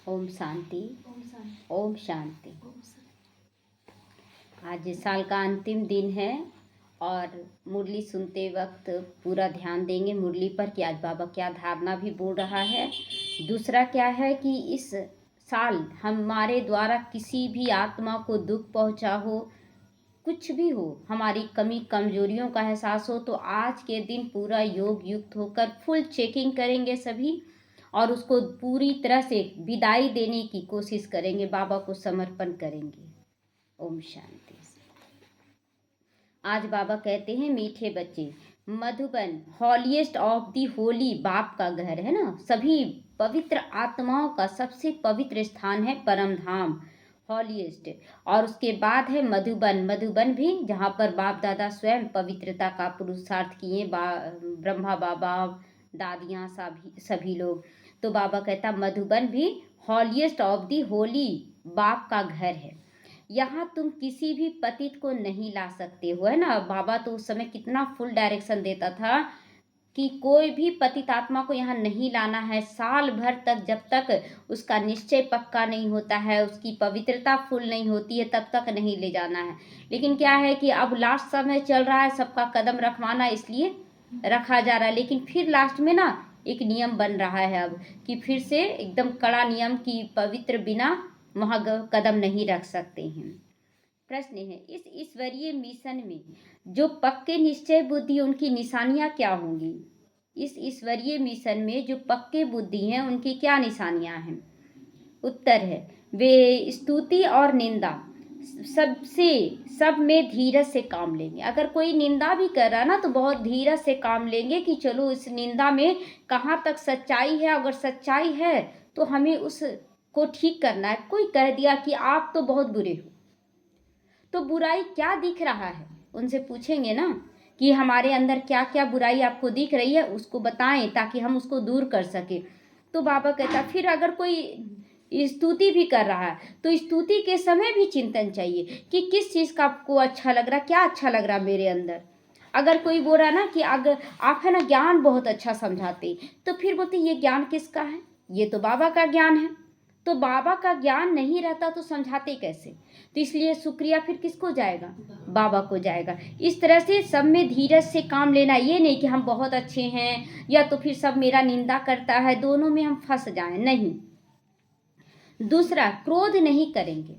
ओम शांति। ओम शांति। ओम शांति। ओम शांति। आज साल का अंतिम दिन है और मुरली सुनते वक्त पूरा ध्यान देंगे मुरली पर कि आज बाबा क्या धारणा भी बोल रहा है। दूसरा क्या है कि इस साल हमारे द्वारा किसी भी आत्मा को दुख पहुंचा हो, कुछ भी हो, हमारी कमी कमजोरियों का एहसास हो, तो आज के दिन पूरा योग युक्त होकर फुल चेकिंग करेंगे सभी और उसको पूरी तरह से विदाई देने की कोशिश करेंगे, बाबा को समर्पण करेंगे। ओम शांति। आज बाबा कहते हैं मीठे बच्चे, मधुबन हॉलीएस्ट ऑफ दी होली बाप का घर है ना, सभी पवित्र आत्माओं का सबसे पवित्र स्थान है परम धाम हॉलीएस्ट। और उसके बाद है मधुबन, मधुबन भी जहाँ पर बाप दादा स्वयं पवित्रता का पुरुषार्थ किए, ब्रह्मा बाबा दादियाँ सभी लोग। तो बाबा कहता मधुबन भी हॉलीएस्ट ऑफ दी होली बाप का घर है। यहाँ तुम किसी भी पतित को नहीं ला सकते हो, है ना। बाबा तो उस समय कितना फुल डायरेक्शन देता था कि कोई भी पतित आत्मा को यहाँ नहीं लाना है। साल भर तक जब तक उसका निश्चय पक्का नहीं होता है, उसकी पवित्रता फुल नहीं होती है, तब तक नहीं ले जाना है। लेकिन क्या है कि अब लास्ट समय चल रहा है, सबका कदम रखवाना इसलिए रखा जा रहा है। लेकिन फिर लास्ट में ना एक नियम बन रहा है अब कि फिर से एकदम कड़ा नियम की पवित्र बिना वहाँ कदम नहीं रख सकते हैं। प्रश्न है, इस ईश्वरीय मिशन में जो पक्के निश्चय बुद्धि उनकी निशानियां क्या होंगी? इस ईश्वरीय मिशन में जो पक्के बुद्धि हैं उनकी क्या निशानियां हैं? उत्तर है, वे स्तुति और निंदा सब में धीरज से काम लेंगे। अगर कोई निंदा भी कर रहा है ना तो बहुत धीरज से काम लेंगे कि चलो इस निंदा में कहाँ तक सच्चाई है। अगर सच्चाई है तो हमें उसको ठीक करना है। कोई कह दिया कि आप तो बहुत बुरे हो, तो बुराई क्या दिख रहा है उनसे पूछेंगे ना कि हमारे अंदर क्या क्या बुराई आपको दिख रही है, उसको बताएं ताकि हम उसको दूर कर सके। तो बाबा कहता फिर अगर कोई स्तुति भी कर रहा है तो स्तुति के समय भी चिंतन चाहिए कि किस चीज़ का आपको अच्छा लग रहा, क्या अच्छा लग रहा मेरे अंदर। अगर कोई बोल रहा ना कि अगर आप है ना ज्ञान बहुत अच्छा समझाते, तो फिर बोलते ये ज्ञान किसका है? ये तो बाबा का ज्ञान है। तो बाबा का ज्ञान नहीं रहता तो समझाते कैसे? तो इसलिए शुक्रिया फिर किसको जाएगा? बाबा को जाएगा। इस तरह से सब में धीरज से काम लेना, ये नहीं कि हम बहुत अच्छे हैं या तो फिर सब मेरा निंदा करता है, दोनों में हम फंस जाएं, नहीं। दूसरा, क्रोध नहीं करेंगे।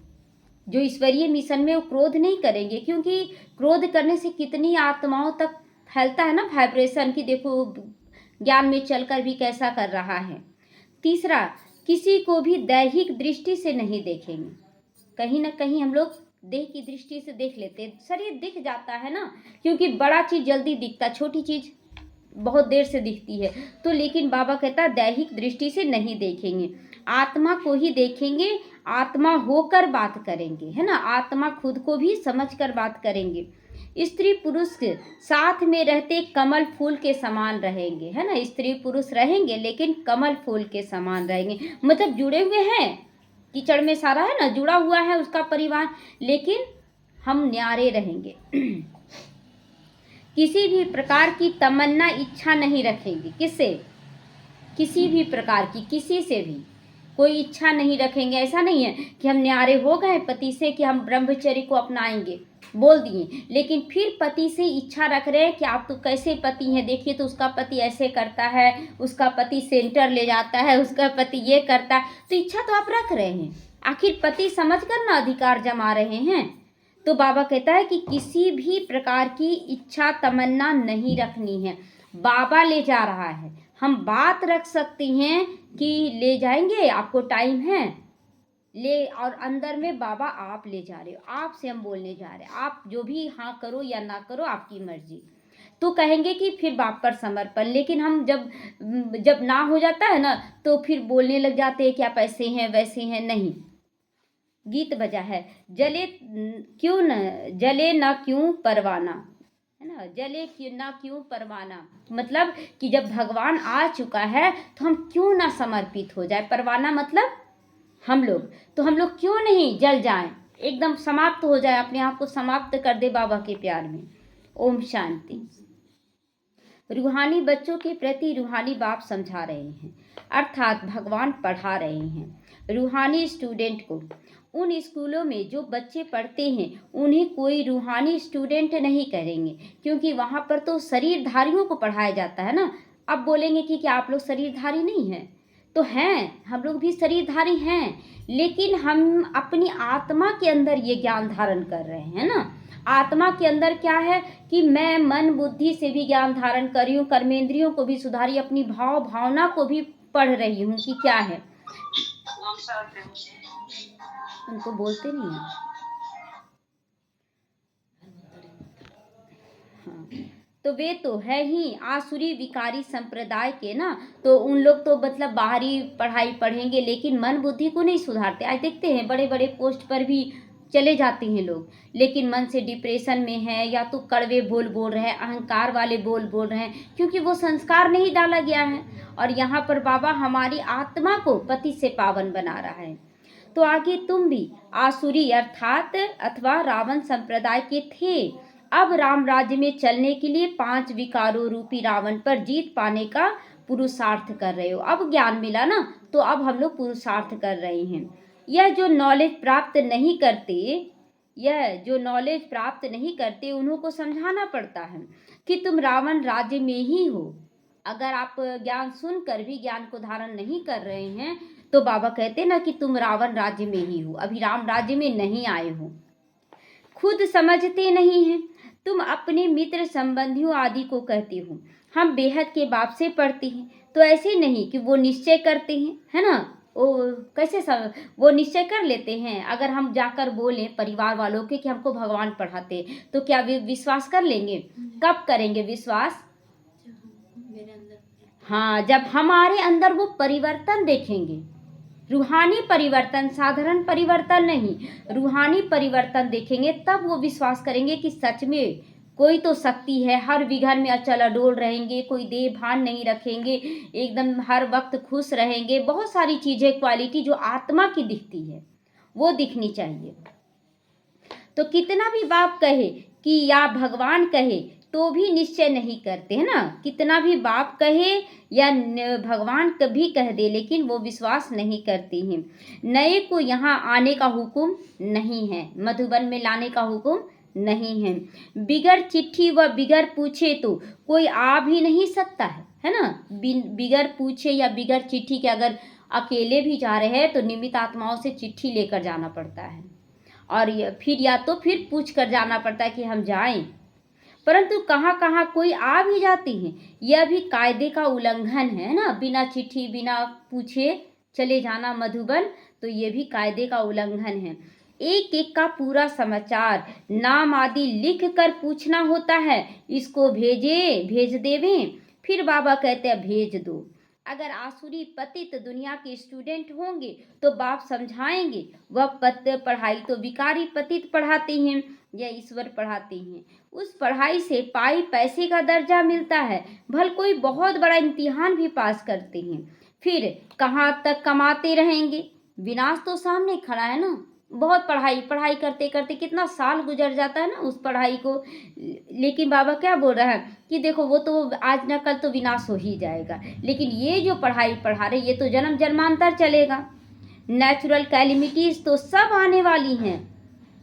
जो ईश्वरीय मिशन में वो क्रोध नहीं करेंगे, क्योंकि क्रोध करने से कितनी आत्माओं तक फैलता है ना वाइब्रेशन की, देखो ज्ञान में चलकर भी कैसा कर रहा है। तीसरा, किसी को भी दैहिक दृष्टि से नहीं देखेंगे। कहीं ना कहीं हम लोग देह की दृष्टि से देख लेते हैं, शरीर दिख जाता है ना, क्योंकि बड़ा चीज जल्दी दिखता, छोटी चीज बहुत देर से दिखती है। तो लेकिन बाबा कहता है दैहिक दृष्टि से नहीं देखेंगे, आत्मा को ही देखेंगे, आत्मा होकर बात करेंगे, है ना। आत्मा खुद को भी समझकर बात करेंगे। स्त्री पुरुष के साथ में रहते कमल फूल के समान रहेंगे, है ना। स्त्री पुरुष रहेंगे लेकिन कमल फूल के समान रहेंगे, मतलब जुड़े हुए हैं, कीचड़ में सारा है ना जुड़ा हुआ है उसका परिवार, लेकिन हम न्यारे रहेंगे। किसी भी प्रकार की तमन्ना इच्छा नहीं रखेंगे। किससे? किसी भी प्रकार की, किसी से भी कोई इच्छा नहीं रखेंगे। ऐसा नहीं है कि हम न्यारे हो गए पति से कि हम ब्रह्मचर्य को अपनाएंगे, बोल दिए, लेकिन फिर पति से इच्छा रख रहे हैं कि आप तो कैसे पति हैं, देखिए तो उसका पति ऐसे करता है, उसका पति सेंटर ले जाता है, उसका पति ये करता है। तो इच्छा तो आप रख रहे हैं, आखिर पति समझकर ना अधिकार जमा रहे हैं। तो बाबा कहता है कि किसी भी प्रकार की इच्छा तमन्ना नहीं रखनी है। बाबा ले जा रहा है, हम बात रख सकते हैं कि ले जाएंगे, आपको टाइम है ले, और अंदर में बाबा आप ले जा रहे हो, आपसे हम बोलने जा रहे हैं, आप जो भी हाँ करो या ना करो आपकी मर्जी। तो कहेंगे कि फिर बाप पर समर्पण। लेकिन हम जब ना हो जाता है ना तो फिर बोलने लग जाते हैं कि आप ऐसे हैं वैसे हैं। नहीं, गीत बजा है, जले न क्यों परवाना, है ना, जले क्यों ना क्यों परवाना, मतलब कि जब भगवान आ चुका है तो हम क्यों ना समर्पित हो जाए। परवाना मतलब हम लोग, तो हम लोग क्यों नहीं जल जाएं, एकदम समाप्त हो जाए, अपने आप को समाप्त कर दे बाबा के प्यार में। ओम शांति। रूहानी बच्चों के प्रति रूहानी बाप समझा रहे हैं, अर्थात भगवान पढ़ा रहे हैं। रूहानी स्टूडेंट को उन स्कूलों में जो बच्चे पढ़ते हैं उन्हें कोई रूहानी स्टूडेंट नहीं करेंगे, क्योंकि वहाँ पर तो शरीरधारियों को पढ़ाया जाता है ना। अब बोलेंगे कि क्या आप लोग शरीरधारी नहीं हैं? तो हैं, हम लोग भी शरीरधारी हैं, लेकिन हम अपनी आत्मा के अंदर ये ज्ञान धारण कर रहे हैं ना। आत्मा के अंदर क्या है कि मैं मन बुद्धि से भी ज्ञान धारण कर रही हूँ, कर्मेंद्रियों को भी सुधारी, अपनी भाव भावना को भी पढ़ रही हूँ कि क्या है। उनको बोलते नहीं है। हाँ, तो वे तो है ही आसुरी विकारी संप्रदाय के ना। तो उन लोग तो मतलब बाहरी पढ़ाई पढ़ेंगे, लेकिन मन बुद्धि को नहीं सुधारते। आज देखते हैं बड़े बड़े पोस्ट पर भी चले जाते हैं लोग, लेकिन मन से डिप्रेशन में है, या तो कड़वे बोल बोल रहे हैं, अहंकार वाले बोल बोल रहे हैं, क्योंकि वो संस्कार नहीं डाला गया है। और यहाँ पर बाबा हमारी आत्मा को पति से पावन बना रहा है। तो आगे तुम भी आसुरी अर्थात अथवा रावण संप्रदाय के थे, अब राम राज्य में चलने के लिए 5 विकारों रूपी रावण पर जीत पाने का पुरुषार्थ कर रहे हो। अब ज्ञान मिला ना, तो अब हम लोग पुरुषार्थ कर रहे हैं। यह जो नॉलेज प्राप्त नहीं करते उन्हों को समझाना पड़ता है कि तुम रावण राज्य में ही हो। अगर आप ज्ञान सुनकर भी ज्ञान को धारण नहीं कर रहे हैं, तो बाबा कहते ना कि तुम रावण राज्य में ही हो, अभी राम राज्य में नहीं आए हो। खुद समझते नहीं हैं। तुम अपने मित्र संबंधियों आदि को कहते हो हम बेहद के बाप से पढ़ते हैं, तो ऐसे नहीं कि वो निश्चय करते हैं, है ना। वो निश्चय कर लेते हैं। अगर हम जाकर बोलें परिवार वालों के कि हमको भगवान पढ़ाते हैं, तो क्या वे विश्वास कर लेंगे? कब करेंगे विश्वास? हाँ, जब हमारे अंदर वो परिवर्तन देखेंगे, रूहानी परिवर्तन, साधारण परिवर्तन नहीं, रूहानी परिवर्तन देखेंगे, तब वो विश्वास करेंगे कि सच में कोई तो शक्ति है। हर विघन में अचल अडोल रहेंगे, कोई देह भान नहीं रखेंगे, एकदम हर वक्त खुश रहेंगे। बहुत सारी चीजें, क्वालिटी जो आत्मा की दिखती है वो दिखनी चाहिए। तो कितना भी बाप कहे कि या भगवान कहे, तो भी निश्चय नहीं करते, है ना। कितना भी बाप कहे या भगवान कभी कह दे, लेकिन वो विश्वास नहीं करते हैं। नए को यहाँ आने का हुक्म नहीं है, मधुबन में लाने का हुक्म नहीं है। बिगर चिट्ठी व बिगर पूछे तो कोई आ भी नहीं सकता है ना। बिगर पूछे या बिगर चिट्ठी के अगर अकेले भी जा रहे हैं, तो निमित्त आत्माओं से चिट्ठी लेकर जाना पड़ता है, और फिर पूछ कर जाना पड़ता है कि हम जाएं। परंतु कहाँ कहाँ कोई आ भी जाते हैं, यह भी कायदे का उल्लंघन है ना। बिना चिट्ठी बिना पूछे चले जाना मधुबन, तो ये भी कायदे का उल्लंघन है। एक एक का पूरा समाचार नाम आदि लिख कर पूछना होता है, इसको भेज देवें। फिर बाबा कहते हैं भेज दो। अगर आसुरी पतित दुनिया के स्टूडेंट होंगे तो बाप समझाएंगे। वह पढ़ाई तो विकारी पतित पढ़ाते हैं या ईश्वर पढ़ाते हैं। उस पढ़ाई से पाई पैसे का दर्जा मिलता है, भल कोई बहुत बड़ा इम्तिहान भी पास करते हैं, फिर कहाँ तक कमाते रहेंगे? विनाश तो सामने खड़ा है ना। बहुत पढ़ाई करते करते कितना साल गुजर जाता है ना उस पढ़ाई को। लेकिन बाबा क्या बोल रहा है कि देखो वो तो आज न कल तो विनाश हो ही जाएगा, लेकिन ये जो पढ़ाई पढ़ा रहे ये तो जन्म जन्मांतर चलेगा। नेचुरल कैलिमिटीज तो सब आने वाली हैं,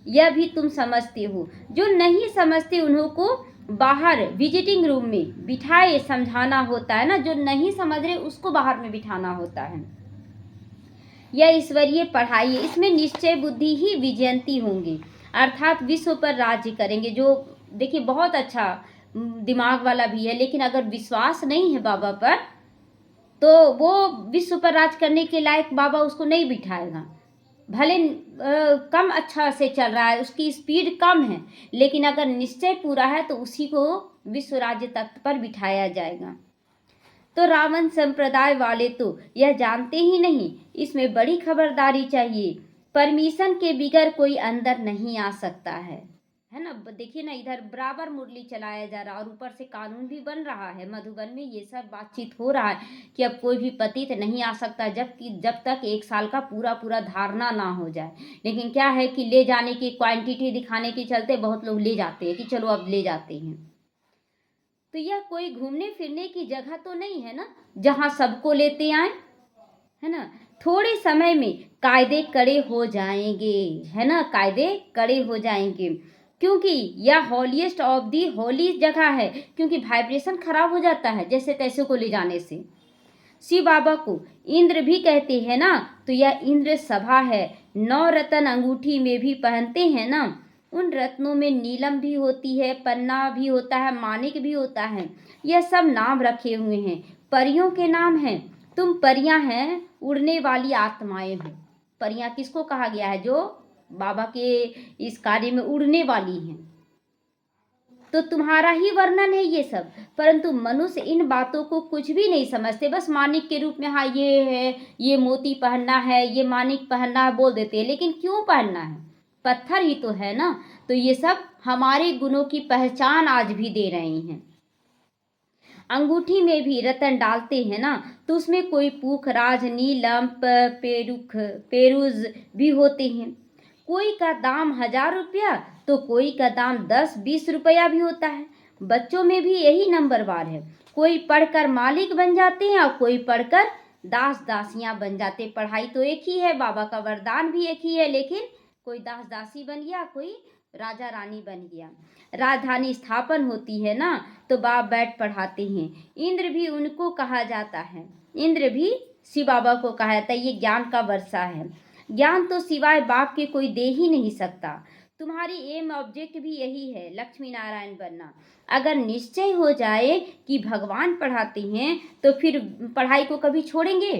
यह भी तुम समझते हो। जो नहीं समझते उन्हों को बाहर विजिटिंग रूम में बिठाए समझाना होता है ना। जो नहीं समझ रहे उसको बाहर में बिठाना होता है। यह ईश्वरीय पढ़ाई है, इसमें निश्चय बुद्धि ही विजयंती होंगी, अर्थात विश्व पर राज्य करेंगे। जो देखिए बहुत अच्छा दिमाग वाला भी है, लेकिन अगर विश्वास नहीं है बाबा पर, तो वो विश्व पर राज करने के लायक बाबा उसको नहीं बिठाएगा। भले कम अच्छा से चल रहा है, उसकी स्पीड कम है, लेकिन अगर निश्चय पूरा है तो उसी को विश्व राज्य तख्त पर बिठाया जाएगा। तो रावण संप्रदाय वाले तो यह जानते ही नहीं, इसमें बड़ी खबरदारी चाहिए। परमिशन के बिगर कोई अंदर नहीं आ सकता है ना। देखिए ना, इधर बराबर मुरली चलाया जा रहा और ऊपर से कानून भी बन रहा है। मधुबन में ये सब बातचीत हो रहा है कि अब कोई भी पतित नहीं आ सकता जब तक 1 साल का पूरा धारणा ना हो जाए। लेकिन क्या है कि ले जाने की क्वांटिटी दिखाने के चलते बहुत लोग ले जाते हैं कि चलो अब ले जाते हैं। तो यह कोई घूमने फिरने की जगह तो नहीं है ना, जहाँ सबको लेते आए। है ना। थोड़े समय में कायदे कड़े हो जाएंगे, है ना, कायदे कड़े हो जाएंगे, क्योंकि यह हॉलीएस्ट ऑफ दी होली जगह है, क्योंकि वाइब्रेशन खराब हो जाता है जैसे तैसे को ले जाने से। शिव बाबा को इंद्र भी कहते हैं ना, तो यह इंद्र सभा है। 9 रत्न अंगूठी में भी पहनते हैं ना, उन रत्नों में नीलम भी होती है, पन्ना भी होता है, मानिक भी होता है। यह सब नाम रखे हुए हैं, परियों के नाम हैं। तुम परियां हैं, उड़ने वाली आत्माएं हो। परियां किसको कहा गया है? जो बाबा के इस कार्य में उड़ने वाली हैं। तो तुम्हारा ही वर्णन है ये सब, परंतु मनुष्य इन बातों को कुछ भी नहीं समझते, बस मानिक के रूप में, हाँ ये है, ये मोती पहनना है, ये मानिक पहनना है बोल देते हैं, लेकिन क्यों पहनना है? पत्थर ही तो है ना। तो ये सब हमारे गुणों की पहचान आज भी दे रहे हैं। अंगूठी में भी रतन डालते हैं ना, तो उसमें कोई पुखराज, नीलम, पेरुज भी होते हैं। कोई का दाम 1000 रुपया तो कोई का दाम 10-20 रुपया भी होता है। बच्चों में भी यही नंबरवार है, कोई पढ़कर मालिक बन जाते हैं और कोई पढ़कर दास दासियां बन जाते। पढ़ाई तो एक ही है, बाबा का वरदान भी एक ही है, लेकिन कोई दास दासी बन गया, कोई राजा रानी बन गया। राजधानी स्थापन होती है ना, तो बाप बैठ पढ़ाते हैं। इंद्र भी उनको कहा जाता है, इंद्र भी शिव बाबा को कहा जाता है। ये ज्ञान का वर्षा है। ज्ञान तो सिवाय बाप के कोई दे ही नहीं सकता। तुम्हारी एम ऑब्जेक्ट भी यही है, लक्ष्मी नारायण बनना। अगर निश्चय हो जाए कि भगवान पढ़ाते हैं, तो फिर पढ़ाई को कभी छोड़ेंगे?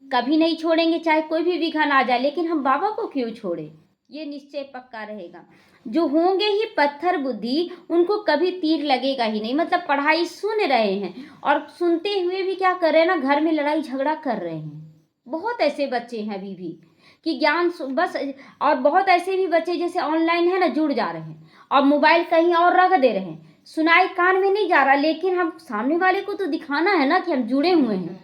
कभी नहीं छोड़ेंगे, चाहे कोई भी विघन आ जाए। लेकिन हम बाबा को क्यों छोड़े? ये निश्चय पक्का रहेगा। जो होंगे ही पत्थर बुद्धि, उनको कभी तीर लगेगा ही नहीं। मतलब पढ़ाई सुन रहे हैं और सुनते हुए भी क्या कर रहे हैं ना, घर में लड़ाई झगड़ा कर रहे हैं। बहुत ऐसे बच्चे हैं अभी भी कि ज्ञान बस, और बहुत ऐसे भी बच्चे जैसे ऑनलाइन है ना, जुड़ जा रहे हैं और मोबाइल कहीं और रख दे रहे हैं, सुनाई कान में नहीं जा रहा, लेकिन हम सामने वाले को तो दिखाना है ना कि हम जुड़े हुए हैं।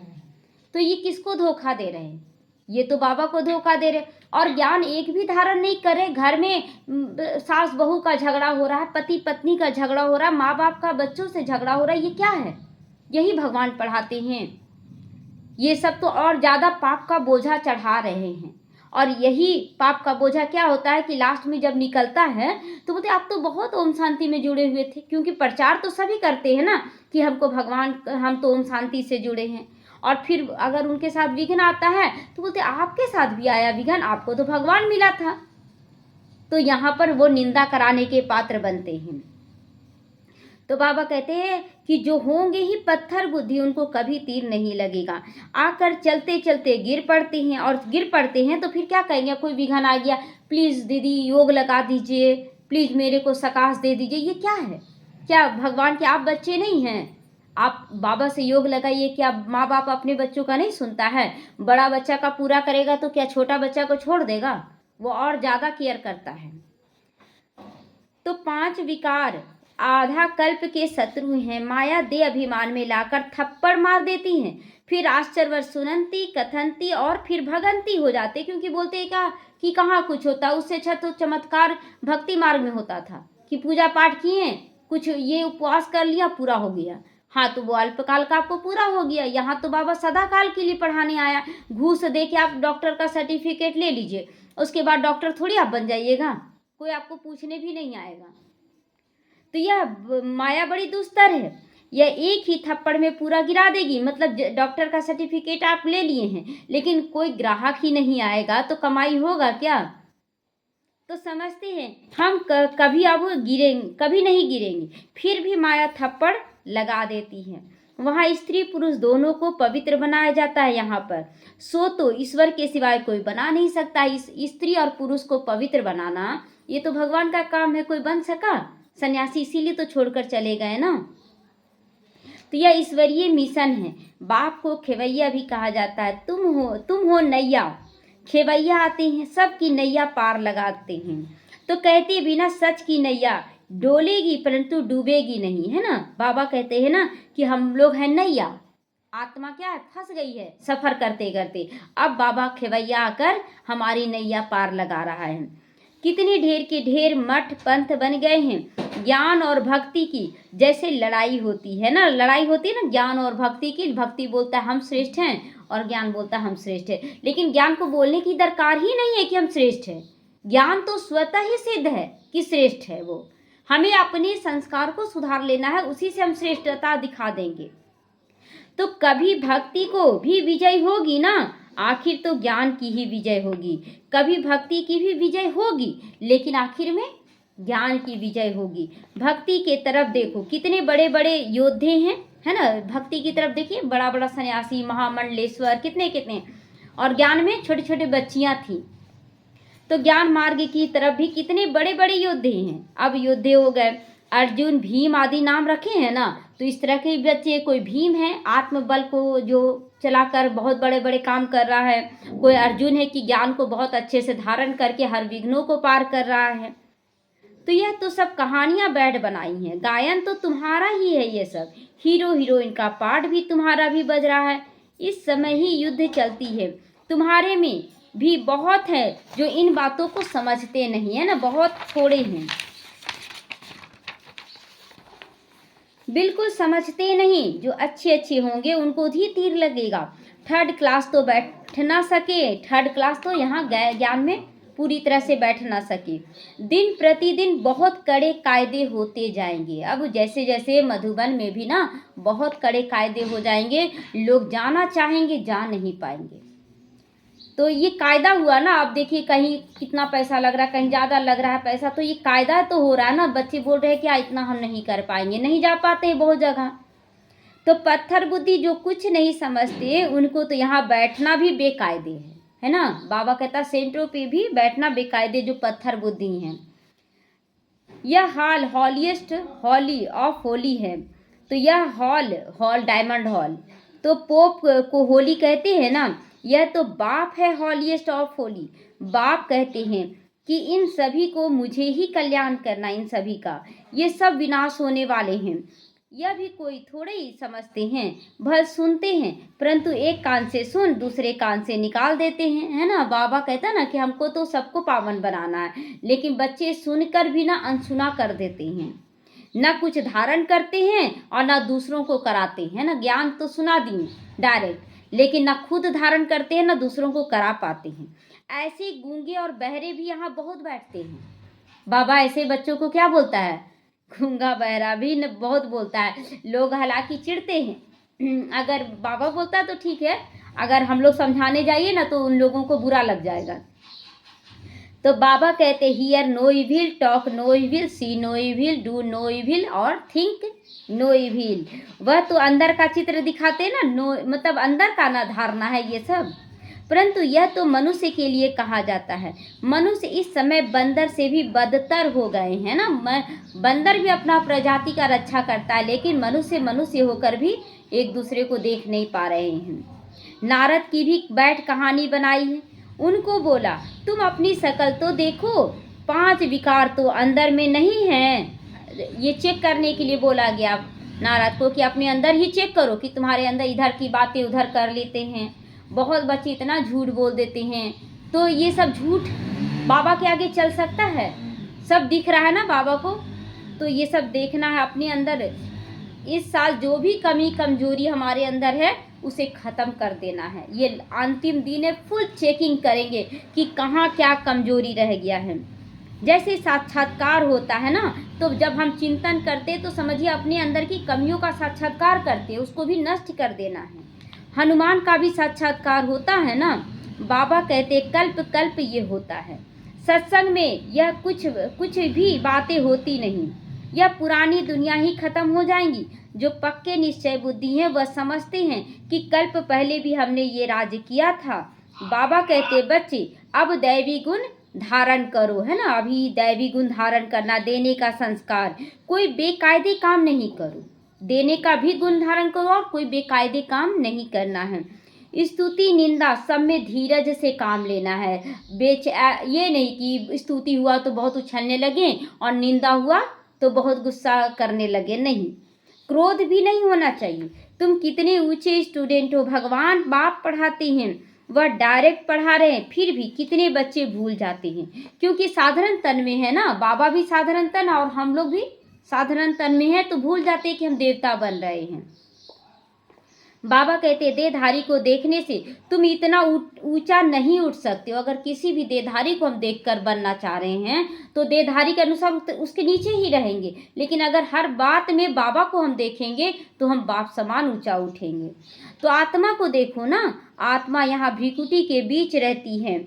तो ये किसको धोखा दे रहे हैं? ये तो बाबा को धोखा दे रहे। और ज्ञान एक भी धारण नहीं करे, घर में सास बहू का झगड़ा हो रहा है, पति पत्नी का झगड़ा हो रहा है, माँ बाप का बच्चों से झगड़ा हो रहा है, ये क्या है? यही भगवान पढ़ाते हैं। ये सब तो और ज्यादा पाप का बोझा चढ़ा रहे हैं। और यही पाप का बोझा क्या होता है कि लास्ट में जब निकलता है तो बोलते आप तो बहुत ओम शांति में जुड़े हुए थे, क्योंकि प्रचार तो सभी करते हैं ना कि हमको भगवान, हम तो ओम शांति से जुड़े हैं। और फिर अगर उनके साथ विघ्न आता है तो बोलते आपके साथ भी आया विघ्न, आपको तो भगवान मिला था। तो यहाँ पर वो निंदा कराने के पात्र बनते हैं। तो बाबा कहते हैं कि जो होंगे ही पत्थर बुद्धि, उनको कभी तीर नहीं लगेगा। आकर चलते चलते गिर पड़ते हैं, और गिर पड़ते हैं तो फिर क्या कहेंगे? कोई विघन आ गया, प्लीज दीदी योग लगा दीजिए, प्लीज मेरे को सकाश दे दीजिए। ये क्या है? क्या भगवान के आप बच्चे नहीं हैं? आप बाबा से योग लगाइए। क्या माँ बाप अपने बच्चों का नहीं सुनता है? बड़ा बच्चा का पूरा करेगा तो क्या छोटा बच्चा को छोड़ देगा? वो और ज्यादा केयर करता है। तो 5 विकार आधा कल्प के शत्रु हैं, माया दे अभिमान में लाकर थप्पड़ मार देती हैं, फिर आश्चर्य सुनंती कथनती और फिर भगंती हो जाते, क्योंकि बोलते हैं क्या कि कहाँ कुछ होता। उससे अच्छा तो चमत्कार भक्ति मार्ग में होता था कि पूजा पाठ किए, कुछ ये उपवास कर लिया, पूरा हो गया। हाँ, तो वो अल्पकाल का आपको पूरा हो गया। यहाँ तो बाबा सदा काल के लिए पढ़ाने आया। घूस दे के आप डॉक्टर का सर्टिफिकेट ले लीजिए, उसके बाद डॉक्टर थोड़ी आप बन जाइएगा, कोई आपको पूछने भी नहीं आएगा। तो यह माया बड़ी दुस्तर है। यह एक ही थप्पड़ में पूरा गिरा देगी। मतलब डॉक्टर का सर्टिफिकेट आप ले लिए हैं, लेकिन कोई ग्राहक ही नहीं आएगा तो कमाई होगा क्या? तो समझते हैं हम कभी अब गिरेंगे, कभी नहीं गिरेंगे, फिर भी माया थप्पड़ लगा देती है। वहाँ स्त्री पुरुष दोनों को पवित्र बनाया जाता है। यहाँ पर सो तो ईश्वर के सिवाय कोई बना नहीं सकता। इस स्त्री और पुरुष को पवित्र बनाना ये तो भगवान का काम है। कोई बन सका? सन्यासी इसीलिए तो छोड़कर चले गए ना। तो यह ईश्वरीय मिशन है। बाप को खेवैया भी कहा जाता है। तुम हो नैया, खेवैया आते हैं, सबकी नैया पार लगाते हैं। तो कहते बिना सच की नैया डोलेगी परंतु डूबेगी नहीं, है ना। बाबा कहते हैं ना कि हम लोग हैं नैया, आत्मा क्या है, फंस गई है सफर करते करते। अब बाबा खेवैया आकर हमारी नैया पार लगा रहा है। कितने ढेर के ढेर मठ पंथ बन गए हैं। ज्ञान और भक्ति की जैसे लड़ाई होती है ना, लड़ाई होती है ना ज्ञान और भक्ति की। भक्ति बोलता है हम श्रेष्ठ हैं और ज्ञान बोलता है हम श्रेष्ठ है। लेकिन ज्ञान को बोलने की दरकार ही नहीं है कि हम श्रेष्ठ हैं। ज्ञान तो स्वतः ही सिद्ध है कि श्रेष्ठ है वो। हमें अपने संस्कार को सुधार लेना है, उसी से हम श्रेष्ठता दिखा देंगे। तो कभी भक्ति को भी विजय होगी ना, आखिर तो ज्ञान की ही विजय होगी। कभी भक्ति की भी विजय होगी, लेकिन आखिर में ज्ञान की विजय होगी। भक्ति के तरफ देखो, कितने बड़े बड़े योद्धे हैं, है ना। भक्ति की तरफ देखिए, बड़ा बड़ा सन्यासी, महामंडलेश्वर, कितने कितने। और ज्ञान में छोटी छोटी बच्चियां थी। तो ज्ञान मार्ग की तरफ भी कितने बड़े बड़े योद्धे हैं। अब योद्धे हो गए, अर्जुन, भीम आदि नाम रखे हैं ना। तो इस तरह के बच्चे, कोई भीम है आत्मबल को जो चलाकर बहुत बड़े बड़े काम कर रहा है, कोई अर्जुन है कि ज्ञान को बहुत अच्छे से धारण करके हर विघ्नों को पार कर रहा है। तो यह तो सब कहानियां बैठ बनाई हैं, गायन तो तुम्हारा ही है। ये सब हीरो हीरोइन का पार्ट भी तुम्हारा भी बज रहा है। इस समय ही युद्ध चलती है। तुम्हारे में भी बहुत है जो इन बातों को समझते नहीं है ना, बहुत थोड़े हैं, बिल्कुल समझते नहीं। जो अच्छे अच्छे होंगे उनको ही तीर लगेगा। थर्ड क्लास तो बैठ ना सके, थर्ड क्लास तो यहाँ ज्ञान में पूरी तरह से बैठ ना सके। दिन प्रतिदिन बहुत कड़े कायदे होते जाएंगे। अब जैसे जैसे मधुबन में भी ना बहुत कड़े कायदे हो जाएंगे, लोग जाना चाहेंगे जा नहीं पाएंगे। तो ये कायदा हुआ ना। आप देखिए, कहीं कितना पैसा लग रहा है, कहीं ज़्यादा लग रहा है पैसा, तो ये कायदा तो हो रहा है ना। बच्चे बोल रहे हैं क्या इतना हम नहीं कर पाएंगे, नहीं जा पाते बहुत जगह। तो पत्थर बुद्धि जो कुछ नहीं समझते, उनको तो यहाँ बैठना भी बेकायदे है ना। बाबा कहता सेंटरों पे भी बैठना बेकायदे, जो पत्थर बुद्धि हैं। यह हॉल हॉलीएस्ट हॉली ऑफ होली है। तो यह हॉल डायमंड हॉल, तो पोप को होली कहते हैं ना। यह तो बाप है हॉलीएस्ट ऑफ होली। बाप कहते हैं कि इन सभी को मुझे ही कल्याण करना, इन सभी का। ये सब विनाश होने वाले हैं। यह भी कोई थोड़े ही समझते हैं, भल सुनते हैं, परंतु एक कान से सुन दूसरे कान से निकाल देते हैं, है ना। बाबा कहता ना कि हमको तो सबको पावन बनाना है, लेकिन बच्चे सुनकर भी ना अनसुना कर देते हैं। ना कुछ धारण करते हैं और ना दूसरों को कराते हैं ना। ज्ञान तो सुना दिए डायरेक्ट, लेकिन ना खुद धारण करते हैं ना दूसरों को करा पाते हैं। ऐसे गूंगे और बहरे भी यहाँ बहुत बैठते हैं। बाबा ऐसे बच्चों को क्या बोलता है, गूंगा बहरा भी न बहुत बोलता है। लोग हालांकि चिढ़ते हैं, अगर बाबा बोलता है तो ठीक है, अगर हम लोग समझाने जाइए ना तो उन लोगों को बुरा लग जाएगा। तो बाबा कहते hear no evil, talk no evil, see no evil, do no evil और थिंक नो इविल। वह तो अंदर का चित्र दिखाते ना, नो मतलब अंदर का ना धारणा है ये सब। परंतु यह तो मनुष्य के लिए कहा जाता है। मनुष्य इस समय बंदर से भी बदतर हो गए हैं ना। बंदर भी अपना प्रजाति का रक्षा करता है, लेकिन मनुष्य मनुष्य होकर भी एक दूसरे को देख नहीं पा रहे हैं। नारद की भी बैठ कहानी बनाई है। उनको बोला तुम अपनी शकल तो देखो, 5 विकार तो अंदर में नहीं हैं। ये चेक करने के लिए बोला गया नारद को कि अपने अंदर ही चेक करो कि तुम्हारे अंदर इधर की बातें उधर कर लेते हैं। बहुत बच्चे इतना झूठ बोल देते हैं। तो ये सब झूठ बाबा के आगे चल सकता है? सब दिख रहा है ना बाबा को, तो ये सब देखना है अपने अंदर। इस साल जो भी कमी कमजोरी हमारे अंदर है उसे ख़त्म कर देना है। ये अंतिम दिन है, फुल चेकिंग करेंगे कि कहाँ क्या कमजोरी रह गया है। जैसे साक्षात्कार होता है ना, तो जब हम चिंतन करते हैं तो समझिए अपने अंदर की कमियों का साक्षात्कार करते हैं, उसको भी नष्ट कर देना है। हनुमान का भी साक्षात्कार होता है ना। बाबा कहते कल्प कल्प ये होता है। सत्संग में यह कुछ भी बातें होती नहीं, यह पुरानी दुनिया ही खत्म हो जाएंगी। जो पक्के निश्चय बुद्धि हैं वह समझते हैं कि कल्प पहले भी हमने ये राज्य किया था। बाबा कहते बच्चे अब दैवी गुण धारण करो, है ना। अभी दैवी गुण धारण करना, देने का संस्कार, कोई बेकायदे काम नहीं करो। देने का भी गुण धारण करो और कोई बेकायदे काम नहीं करना है। स्तुति निंदा सब में धीरज से काम लेना है। ये नहीं कि स्तुति हुआ तो बहुत उछलने लगे और निंदा हुआ तो बहुत गुस्सा करने लगे, नहीं। क्रोध भी नहीं होना चाहिए। तुम कितने ऊंचे स्टूडेंट हो, भगवान बाप पढ़ाते हैं, वह डायरेक्ट पढ़ा रहे हैं, फिर भी कितने बच्चे भूल जाते हैं, क्योंकि साधारण तन में है ना। बाबा भी साधारण तन और हम लोग भी साधारण तन में है, तो भूल जाते हैं कि हम देवता बन रहे हैं। बाबा कहते देहधारी को देखने से तुम इतना ऊंचा नहीं उठ सकते हो। अगर किसी भी देहधारी को हम देखकर बनना चाह रहे हैं तो देहधारी के अनुसार उसके नीचे ही रहेंगे, लेकिन अगर हर बात में बाबा को हम देखेंगे तो हम बाप समान ऊंचा उठेंगे। तो आत्मा को देखो ना, आत्मा यहाँ भ्रिकुटी के बीच रहती है,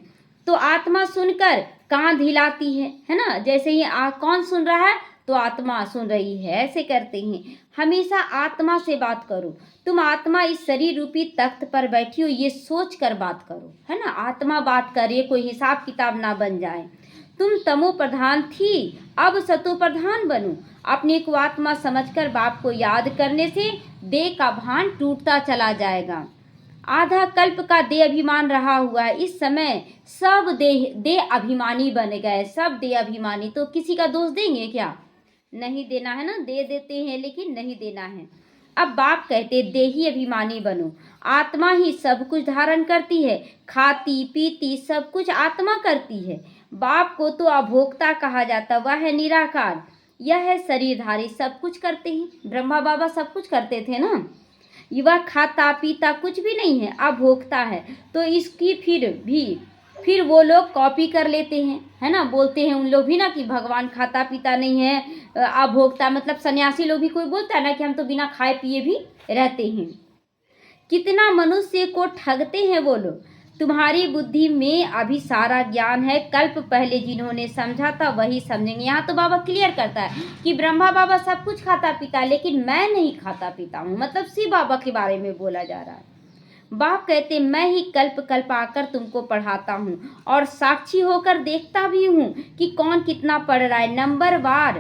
तो आत्मा सुनकर कान हिलाती है ना। जैसे ही कौन सुन रहा है तो आत्मा सुन रही है, ऐसे करते हैं। हमेशा आत्मा से बात करो। तुम आत्मा इस शरीर रूपी तख्त पर बैठी हो, ये सोच कर बात करो, है ना। आत्मा बात करे, कोई हिसाब किताब ना बन जाए। तुम तमो प्रधान थी, अब सतो प्रधान बनो। अपने को आत्मा समझकर बाप को याद करने से देह का भान टूटता चला जाएगा। आधा कल्प का देह अभिमान रहा हुआ है, इस समय सब देह अभिमानी बन गए, सब देह अभिमानी। तो किसी का दोष देंगे क्या? नहीं देना है ना, दे देते हैं लेकिन नहीं देना है। अब बाप कहते देही अभिमानी बनो। आत्मा ही सब कुछ धारण करती है, खाती पीती सब कुछ आत्मा करती है। बाप को तो अभोक्ता कहा जाता, वह है निराकार, यह है शरीरधारी, सब कुछ करते हैं। ब्रह्मा बाबा सब कुछ करते थे ना, वह खाता पीता कुछ भी नहीं है, अभोक्ता है। तो इसकी फिर वो लोग कॉपी कर लेते हैं, है ना। बोलते हैं उन लोग भी ना कि भगवान खाता पीता नहीं है, अभोक्ता। मतलब सन्यासी लोग भी कोई बोलता है ना कि हम तो बिना खाए पिए भी रहते हैं। कितना मनुष्य को ठगते हैं वो लोग। तुम्हारी बुद्धि में अभी सारा ज्ञान है, कल्प पहले जिन्होंने समझा था वही समझेंगे। यहाँ तो बाबा क्लियर करता है कि ब्रह्मा बाबा सब कुछ खाता पीता है, लेकिन मैं नहीं खाता पीता हूँ। मतलब शिव बाबा के बारे में बोला जा रहा है। बाप कहते मैं ही कल्प कल्प आकर तुमको पढ़ाता हूँ और साक्षी होकर देखता भी हूँ कि कौन कितना पढ़ रहा है। नंबर वार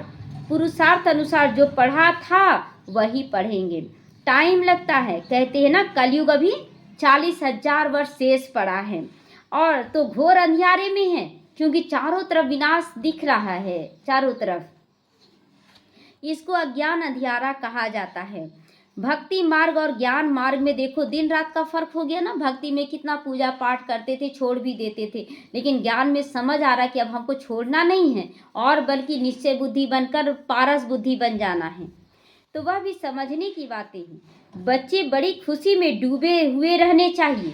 पुरुषार्थ अनुसार जो पढ़ा था वही पढ़ेंगे। टाइम लगता है, कहते हैं ना कलयुग अभी 40,000 वर्ष शेष पड़ा है, और तो घोर अंधियारे में है, क्योंकि चारों तरफ विनाश दिख रहा है। चारों तरफ इसको अज्ञान अंधियारा कहा जाता है। भक्ति मार्ग और ज्ञान मार्ग में देखो दिन रात का फर्क हो गया ना। भक्ति में कितना पूजा पाठ करते थे, छोड़ भी देते थे, लेकिन ज्ञान में समझ आ रहा है कि अब हमको छोड़ना नहीं है और बल्कि निश्चय बुद्धि बनकर पारस बुद्धि बन जाना है। तो वह भी समझने की बातें हैं। बच्चे बड़ी खुशी में डूबे हुए रहने चाहिए।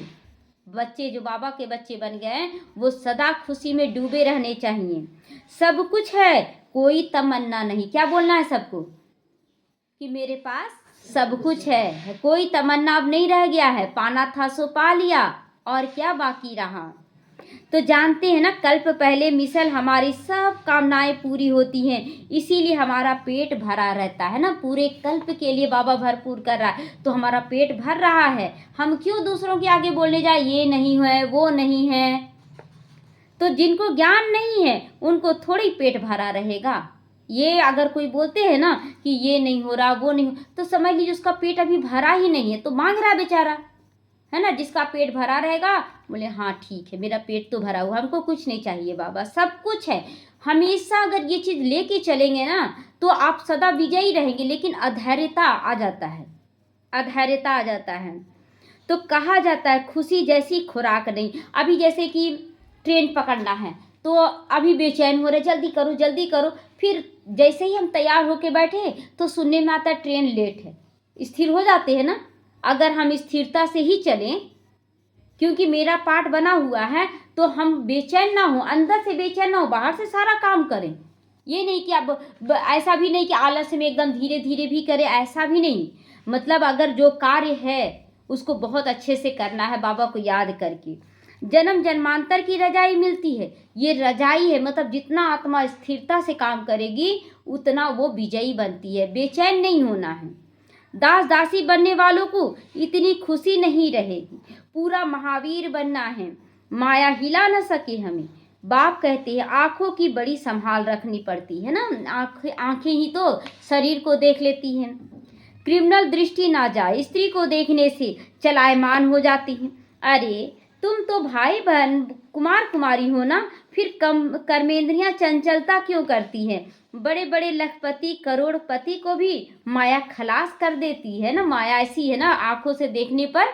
बच्चे जो बाबा के बच्चे बन गए वो सदा खुशी में डूबे रहने चाहिए। सब कुछ है, कोई तमन्ना नहीं। क्या बोलना है सबको? कि मेरे पास सब कुछ है, कोई तमन्ना अब नहीं रह गया है। पाना था सो पा लिया, और क्या बाकी रहा। तो जानते हैं ना कल्प पहले मिसल हमारी सब कामनाएं पूरी होती हैं, इसीलिए हमारा पेट भरा रहता है ना। पूरे कल्प के लिए बाबा भरपूर कर रहा है, तो हमारा पेट भर रहा है। हम क्यों दूसरों के आगे बोलने जाए ये नहीं है वो नहीं है। तो जिनको ज्ञान नहीं है उनको थोड़ी पेट भरा रहेगा। ये अगर कोई बोलते हैं ना कि ये नहीं हो रहा वो नहीं, तो समझ लीजिए उसका पेट अभी भरा ही नहीं है, तो मांग रहा बेचारा, है ना। जिसका पेट भरा रहेगा बोले हाँ ठीक है मेरा पेट तो भरा हुआ, हमको कुछ नहीं चाहिए बाबा, सब कुछ है। हमेशा अगर ये चीज़ लेके चलेंगे ना तो आप सदा विजयी रहेंगे। लेकिन अधैर्यता आ जाता है, अधैर्यता आ जाता है। तो कहा जाता है खुशी जैसी खुराक नहीं। अभी जैसे कि ट्रेन पकड़ना है तो अभी बेचैन हो रहे, जल्दी करो जल्दी करो। फिर जैसे ही हम तैयार होके बैठे तो सुनने में आता है ट्रेन लेट है, स्थिर हो जाते हैं ना। अगर हम स्थिरता से ही चलें, क्योंकि मेरा पार्ट बना हुआ है, तो हम बेचैन ना हो, अंदर से बेचैन ना हो, बाहर से सारा काम करें। ये नहीं कि अब ऐसा भी नहीं कि आलस में एकदम धीरे धीरे भी करें, ऐसा भी नहीं। मतलब अगर जो कार्य है उसको बहुत अच्छे से करना है बाबा को याद करके। जन्म जन्मांतर की रजाई मिलती है, ये रजाई है। मतलब जितना आत्मा स्थिरता से काम करेगी उतना वो विजयी बनती है। बेचैन नहीं होना है। दास दासी बनने वालों को इतनी खुशी नहीं रहेगी, पूरा महावीर बनना है। माया हिला न सके हमें। बाप कहते हैं आँखों की बड़ी संभाल रखनी पड़ती है ना। आँखें ही तो शरीर को देख लेती हैं। क्रिमिनल दृष्टि ना जाए, स्त्री को देखने से चलायमान हो जाती हैं। अरे तुम तो भाई बहन कुमार कुमारी हो ना, फिर कर्मेंद्रियां चंचलता क्यों करती हैं? बड़े बड़े लखपति करोड़पति को भी माया खलास कर देती है ना। माया ऐसी है ना, आंखों से देखने पर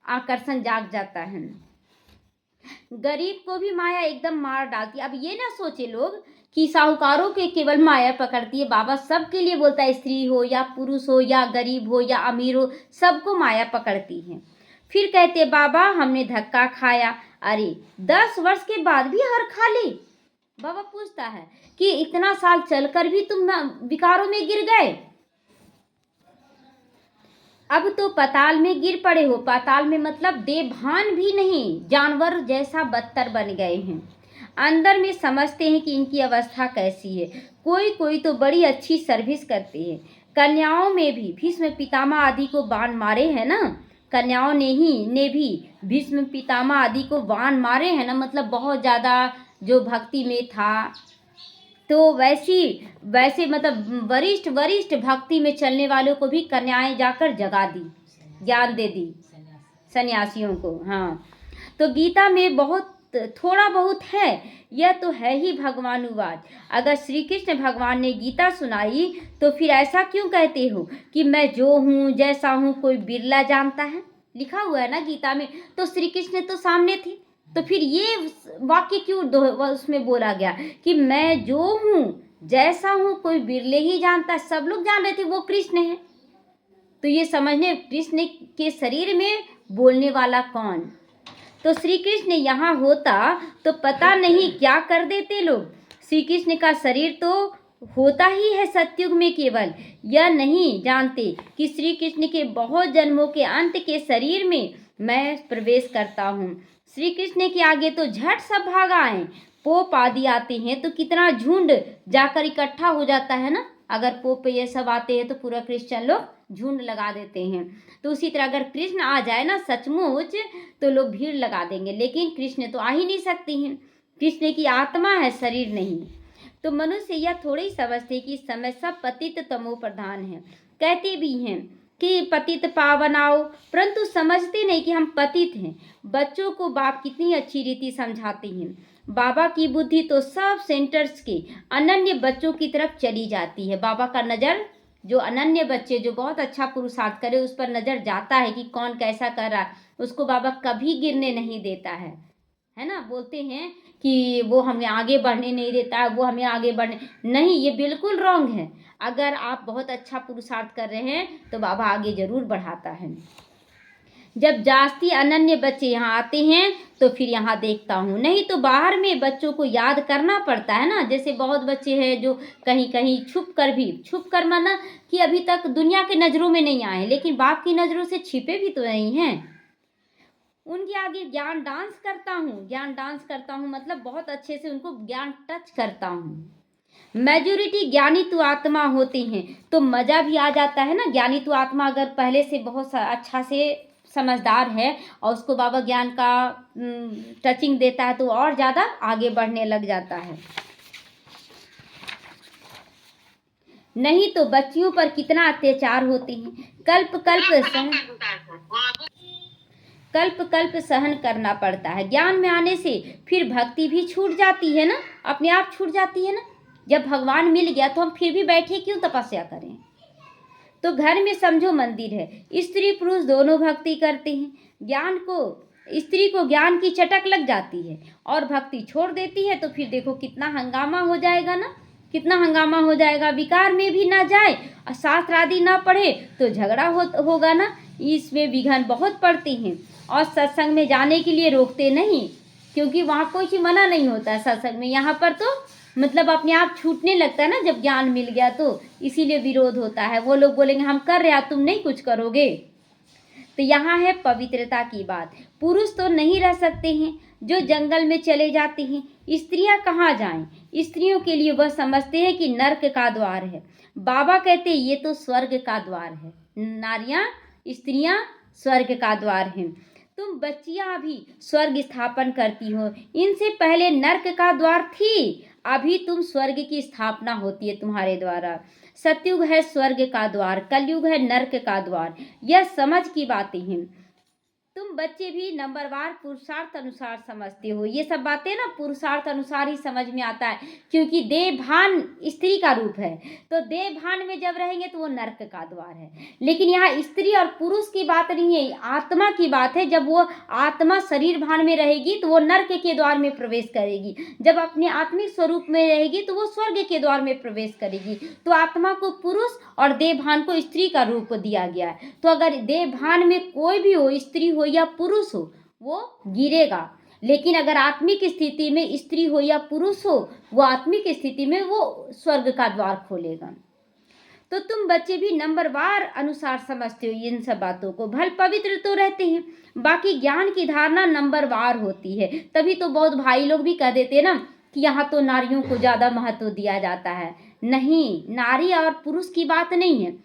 आकर्षण जाग जाता है। गरीब को भी माया एकदम मार डालती है। अब ये ना सोचे लोग कि साहूकारों के केवल माया पकड़ती है। बाबा सबके लिए बोलता है, स्त्री हो या पुरुष हो या गरीब हो या अमीर हो, सबको माया पकड़ती है। फिर कहते बाबा हमने धक्का खाया। अरे 10 वर्ष के बाद भी हर खा ली। बाबा पूछता है कि इतना साल चलकर भी तुम विकारों में गिर गए, अब तो पाताल में गिर पड़े हो। पाताल में मतलब बेभान भी नहीं, जानवर जैसा बदतर बन गए हैं। अंदर में समझते हैं कि इनकी अवस्था कैसी है। कोई कोई तो बड़ी अच्छी सर्विस करते हैं। कन्याओं में भी भीष्म पितामह आदि को बाण मारे हैं ना, कन्याओं ने भी भीष्म पितामह आदि को बाण मारे हैं ना, मतलब बहुत ज़्यादा जो भक्ति में था। तो वैसे मतलब वरिष्ठ वरिष्ठ भक्ति में चलने वालों को भी कन्याएं जाकर जगा दी, ज्ञान दे दी सन्यासियों को। हाँ, तो गीता में बहुत थोड़ा बहुत है, यह तो है ही भगवानुवाद। अगर श्री कृष्ण भगवान ने गीता सुनाई तो फिर ऐसा क्यों कहते हो कि मैं जो हूँ जैसा हूँ कोई बिरला जानता है। लिखा हुआ है ना गीता में, तो श्री कृष्ण तो सामने थे, तो फिर ये वाक्य क्यों उसमें बोला गया कि मैं जो हूँ जैसा हूँ कोई बिरले ही जानता है। सब लोग जान रहे थे वो कृष्ण है, तो ये समझने कृष्ण के शरीर में बोलने वाला कौन। तो श्री कृष्ण यहाँ होता तो पता नहीं क्या कर देते लोग। श्री कृष्ण का शरीर तो होता ही है सतयुग में, केवल यह नहीं जानते कि श्री कृष्ण के बहुत जन्मों के अंत के शरीर में मैं प्रवेश करता हूँ। श्री कृष्ण के आगे तो झट सब भाग आए। पोप आदि आते हैं तो कितना झुंड जाकर इकट्ठा हो जाता है ना। अगर पोप ये सब आते हैं तो पूरा क्रिश्चियन लोग झुंड लगा देते हैं। तो उसी तरह अगर कृष्ण आ जाए ना सचमुच तो लोग भीड़ लगा देंगे, लेकिन कृष्ण तो आ ही नहीं सकते हैं। कृष्ण की आत्मा है, शरीर नहीं। तो मनुष्य यह थोड़ी समझते कि इस समय सब पतित तमो प्रधान है। कहते भी हैं कि पतित पावन आओ, परंतु समझते नहीं कि हम पतित हैं। बच्चों को बाप कितनी अच्छी रीति समझाते हैं। बाबा की बुद्धि तो सब सेंटर्स के अनन्य बच्चों की तरफ चली जाती है। बाबा का नज़र जो अनन्य बच्चे जो बहुत अच्छा पुरुषार्थ करे उस पर नज़र जाता है कि कौन कैसा कर रहा है, उसको बाबा कभी गिरने नहीं देता है ना। बोलते हैं कि वो हमें आगे बढ़ने नहीं देता है, वो हमें आगे बढ़ने नहीं, ये बिल्कुल रॉन्ग है। अगर आप बहुत अच्छा पुरुषार्थ कर रहे हैं तो बाबा आगे ज़रूर बढ़ाता है। जब जास्ती अनन्य बच्चे यहाँ आते हैं तो फिर यहाँ देखता हूँ, नहीं तो बाहर में बच्चों को याद करना पड़ता है ना। जैसे बहुत बच्चे हैं जो कहीं कहीं छुप कर माना कि अभी तक दुनिया के नज़रों में नहीं आए, लेकिन बाप की नज़रों से छिपे भी तो नहीं हैं। उनके आगे ज्ञान डांस करता हूँ, मतलब बहुत अच्छे से उनको ज्ञान टच करता हूँ। मेजोरिटी ज्ञानी तो आत्मा होते हैं तो मज़ा भी आ जाता है ना। ज्ञानी तो आत्मा अगर पहले से बहुत अच्छा से समझदार है और उसको बाबा ज्ञान का टचिंग देता है तो और ज़्यादा आगे बढ़ने लग जाता है। नहीं तो बच्चियों पर कितना अत्याचार होते हैं। कल्प कल्प सहन करना पड़ता है। ज्ञान में आने से फिर भक्ति भी छूट जाती है ना, अपने आप छूट जाती है ना। जब भगवान मिल गया तो हम फिर भी बैठे क्यों तपस्या करें। तो घर में समझो मंदिर है, स्त्री पुरुष दोनों भक्ति करते हैं। स्त्री को ज्ञान की चटक लग जाती है और भक्ति छोड़ देती है तो फिर देखो कितना हंगामा हो जाएगा ना, कितना हंगामा हो जाएगा। विकार में भी ना जाए और शास्त्र आदि ना पढ़े तो झगड़ा होगा ना। इसमें विघ्न बहुत पड़ते हैं और सत्संग में जाने के लिए रोकते नहीं, क्योंकि वहाँ कोई चीज़ मना नहीं होता है सत्संग में। यहाँ पर तो मतलब अपने आप छूटने लगता है ना जब ज्ञान मिल गया, तो इसीलिए विरोध होता है। वो लोग बोलेंगे हम कर रहे हैं, तुम नहीं कुछ करोगे। तो यहाँ है पवित्रता की बात। पुरुष तो नहीं रह सकते हैं, जो जंगल में चले जाते हैं। स्त्रियां कहाँ जाएं? स्त्रियों के लिए वह समझते हैं कि नर्क का द्वार है। बाबा कहते हैं ये तो स्वर्ग का द्वार है। नारियां स्त्रियां स्वर्ग का द्वार हैं। तुम बच्चियां भी स्वर्ग स्थापन करती हो, इनसे पहले नर्क का द्वार थी, अभी तुम स्वर्ग की स्थापना होती है तुम्हारे द्वारा। सतयुग है स्वर्ग का द्वार, कलयुग है नर्क का द्वार। यह समझ की बातें हैं। तुम बच्चे भी नंबरवार पुरुषार्थ अनुसार समझते हो। ये सब बातें ना पुरुषार्थ अनुसार ही समझ में आता है, क्योंकि देह भान स्त्री का रूप है, तो देह भान में जब रहेंगे तो वो नर्क का द्वार है। लेकिन यहाँ स्त्री और पुरुष की बात नहीं है, आत्मा की बात है। जब वो आत्मा शरीर भान में रहेगी तो वो नर्क के द्वार में प्रवेश करेगी, जब अपने आत्मिक स्वरूप में रहेगी तो वो स्वर्ग के द्वार में प्रवेश करेगी। तो आत्मा को पुरुष और देह भान को स्त्री का रूप दिया गया है। तो अगर देह भान में कोई भी हो, स्त्री हो या पुरुष हो, वो गिरेगा। लेकिन अगर आत्मिक स्थिति में स्त्री हो या पुरुष हो, वो आत्मिक स्थिति में वो स्वर्ग का द्वार खोलेगा। तो तुम बच्चे भी नंबरवार अनुसार समझते हो इन सब बातों को। भल पवित्र तो रहते हैं, बाकी ज्ञान की धारणा नंबरवार होती है। तभी तो बहुत भाई लोग भी कह देते हैं ना कि यहाँ तो नारियों को ज़्यादा महत्व दिया जाता है। नहीं, नारी और पुरुष की बात नहीं है।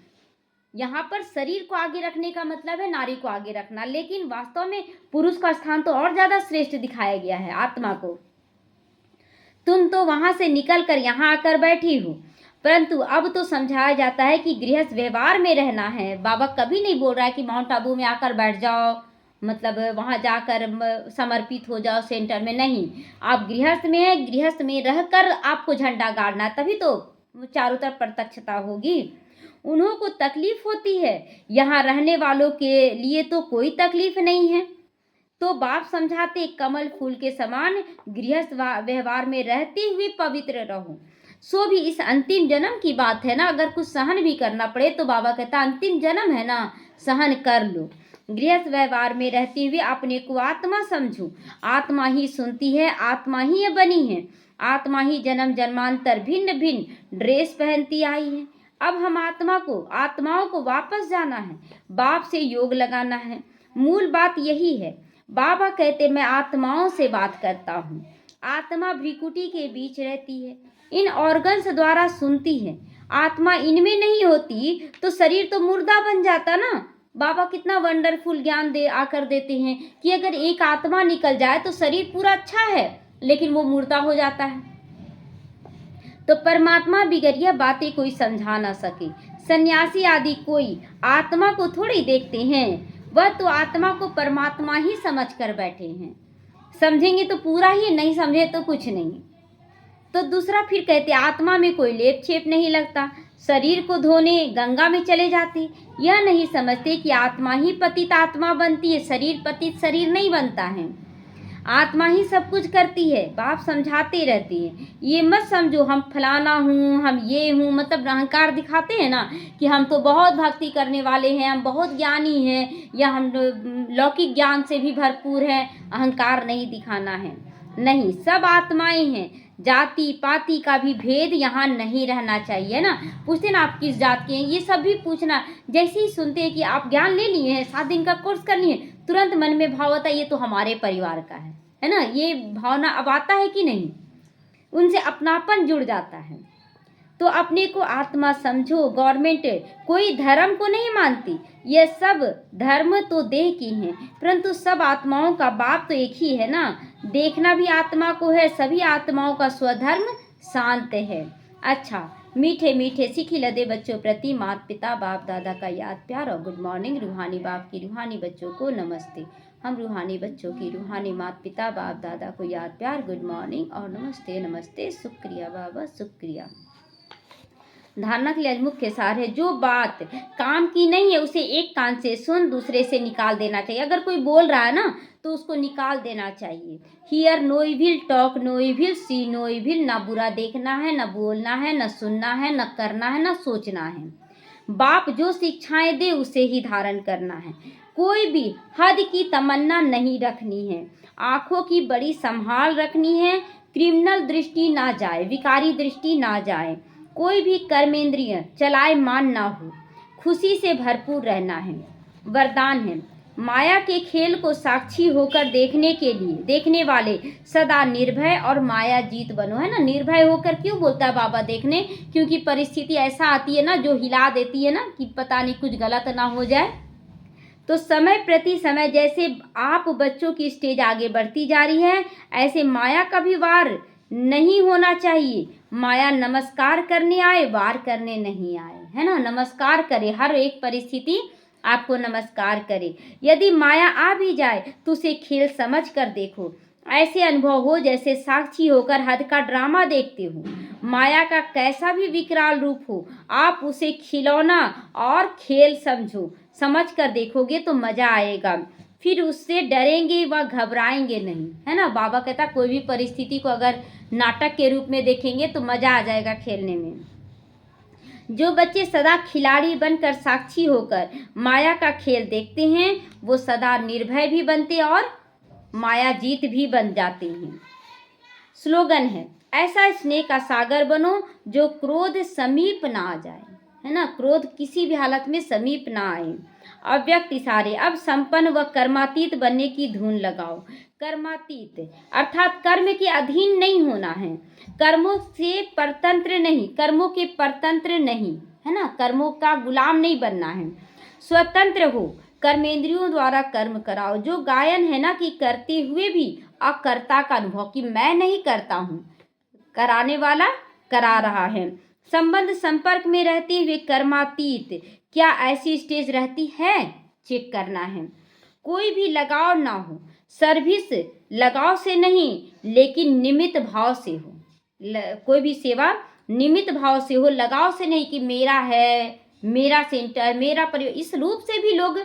यहाँ पर शरीर को आगे रखने का मतलब है नारी को आगे रखना, लेकिन वास्तव में पुरुष का स्थान तो और ज़्यादा श्रेष्ठ दिखाया गया है आत्मा को। तुम तो वहां से निकल कर यहाँ आकर बैठी हो, परंतु अब तो समझाया जाता है कि गृहस्थ व्यवहार में रहना है। बाबा कभी नहीं बोल रहा है कि माउंट आबू में आकर बैठ जाओ, मतलब वहां जाकर समर्पित हो जाओ सेंटर में। नहीं, आप गृहस्थ में है, गृहस्थ में रहकर आपको झंडा गाड़ना, तभी तो चारों तरफ प्रत्यक्षता होगी। उन्हों को तकलीफ होती है, यहाँ रहने वालों के लिए तो कोई तकलीफ नहीं है। तो बाप समझाते कमल फूल के समान गृहस्थ व्यवहार में रहते हुए पवित्र रहो। सो भी इस अंतिम जन्म की बात है ना, अगर कुछ सहन भी करना पड़े तो बाबा कहता अंतिम जन्म है ना, सहन कर लो। गृहस्थ व्यवहार में रहते हुए अपने को आत्मा समझो। आत्मा ही सुनती है, आत्मा ही ये बनी है, आत्मा ही जन्म जन्मांतर भिन्न भिन्न ड्रेस पहनती आई है। अब हम आत्माओं को वापस जाना है, बाप से योग लगाना है। मूल बात यही है। बाबा कहते मैं आत्माओं से बात करता हूँ। आत्मा भ्रिकुटी के बीच रहती है, इन ऑर्गन्स द्वारा सुनती है। आत्मा इनमें नहीं होती तो शरीर तो मुर्दा बन जाता ना। बाबा कितना वंडरफुल ज्ञान दे आकर देते हैं कि अगर एक आत्मा निकल जाए तो शरीर पूरा अच्छा है, लेकिन वो मुर्दा हो जाता है। तो परमात्मा बिगड़ यह बातें कोई समझा ना सके। सन्यासी आदि कोई आत्मा को थोड़ी देखते हैं, वह तो आत्मा को परमात्मा ही समझ कर बैठे हैं। समझेंगे तो पूरा ही, नहीं समझे तो कुछ नहीं। तो दूसरा फिर कहते आत्मा में कोई लेप छेप नहीं लगता। शरीर को धोने गंगा में चले जाते, यह नहीं समझते कि आत्मा ही पतित आत्मा बनती है, शरीर पतित शरीर नहीं बनता है। आत्मा ही सब कुछ करती है। बाप समझाते रहते हैं, ये मत समझो हम फलाना हूँ, हम ये हूँ, मतलब अहंकार दिखाते हैं ना कि हम तो बहुत भक्ति करने वाले हैं, हम बहुत ज्ञानी हैं, या हम लौकिक ज्ञान से भी भरपूर हैं। अहंकार नहीं दिखाना है। नहीं, सब आत्माएं हैं। जाति पाति का भी भेद यहाँ नहीं रहना चाहिए ना। पूछते ना आप किस जात के हैं, ये सब भी पूछना। जैसे ही सुनते हैं कि आप ज्ञान ले लिए हैं, 7 दिन का कोर्स कर लिए, तुरंत मन में भाव आता है ये तो हमारे परिवार का है ना। ये भावना अब आता है कि नहीं, उनसे अपनापन जुड़ जाता है। तो अपने को आत्मा समझो। गवर्नमेंट कोई धर्म को नहीं मानती, ये सब धर्म तो देह की हैं, परंतु सब आत्माओं का बाप तो एक ही है ना। देखना भी आत्मा को है। सभी आत्माओं का स्वधर्म शांत है। अच्छा, मीठे मीठे सीखी लदे बच्चों प्रति माता पिता बाप दादा का याद प्यार और गुड मॉर्निंग। रूहानी बाप की रूहानी बच्चों को नमस्ते। हम रूहानी बच्चों की रूहानी माता पिता बाप दादा को याद प्यार, गुड मॉर्निंग और नमस्ते नमस्ते। शुक्रिया बाबा, शुक्रिया। धारणा के लिए आज मुख्य सार है, जो बात काम की नहीं है उसे एक कान से सुन, दूसरे से निकाल देना चाहिए। अगर कोई बोल रहा है ना तो उसको निकाल देना चाहिए। Hear no evil, talk no evil, see no evil. ना बुरा देखना है, ना बोलना है, ना सुनना है, ना करना है, ना सोचना है। बाप जो शिक्षाएं दे उसे ही धारण करना है। कोई भी हद की तमन्ना नहीं रखनी है। आंखों की बड़ी संभाल रखनी है। क्रिमिनल दृष्टि ना जाए, विकारी दृष्टि ना जाए। कोई भी कर्मेंद्रिय चलाए मान ना हो। खुशी से भरपूर रहना है। वरदान है, माया के खेल को साक्षी होकर देखने वाले सदा निर्भय और माया जीत बनो। है ना, निर्भय होकर क्यों बोलता है बाबा देखने, क्योंकि परिस्थिति ऐसा आती है ना जो हिला देती है ना कि पता नहीं कुछ गलत ना हो जाए। तो समय प्रति समय जैसे आप बच्चों की स्टेज आगे बढ़ती जा रही है, ऐसे माया का भी वार नहीं होना चाहिए। माया नमस्कार करने आए, वार करने नहीं आए, है ना। नमस्कार करे, हर एक परिस्थिति आपको नमस्कार करे। यदि माया आ भी जाए तो उसे खेल समझ कर देखो। ऐसे अनुभव हो जैसे साक्षी होकर हद का ड्रामा देखते हो। माया का कैसा भी विकराल रूप हो, आप उसे खिलौना और खेल समझो। समझ कर देखोगे तो मजा आएगा, फिर उससे डरेंगे व घबराएंगे नहीं, है ना। बाबा कहता कोई भी परिस्थिति को अगर नाटक के रूप में देखेंगे तो मजा आ जाएगा खेलने में। जो बच्चे सदा खिलाड़ी बनकर साक्षी होकर माया का खेल देखते हैं, वो सदा निर्भय भी बनते और माया जीत भी बन जाते हैं। स्लोगन है, ऐसा स्नेह का सागर बनो जो क्रोध समीप ना आ जाए, है ना। क्रोध किसी भी हालत में समीप ना आए। अव्यक्त इशारे, अब संपन्न व कर्मातीत बनने की धुन लगाओ। कर्मातीत अर्थात कर्म के अधीन नहीं होना है, कर्मों से परतंत्र नहीं, कर्मों के परतंत्र नहीं, है ना। कर्मों का गुलाम नहीं बनना है, स्वतंत्र हो। कर्मेंद्रियों द्वारा कर्म कराओ। जो गायन है ना कि करते हुए भी अकर्ता का अनुभव, कि मैं नहीं करता हूँ, कराने वाला करा रहा है। संबंध संपर्क में रहते हुए कर्मातीत, क्या ऐसी स्टेज रहती है, चेक करना है। कोई भी लगाव ना हो, सर्विस लगाव से नहीं लेकिन निमित्त भाव से हो। कोई भी सेवा निमित्त भाव से हो, लगाव से नहीं कि मेरा है, मेरा सेंटर, मेरा परिवार। इस रूप से भी लोग,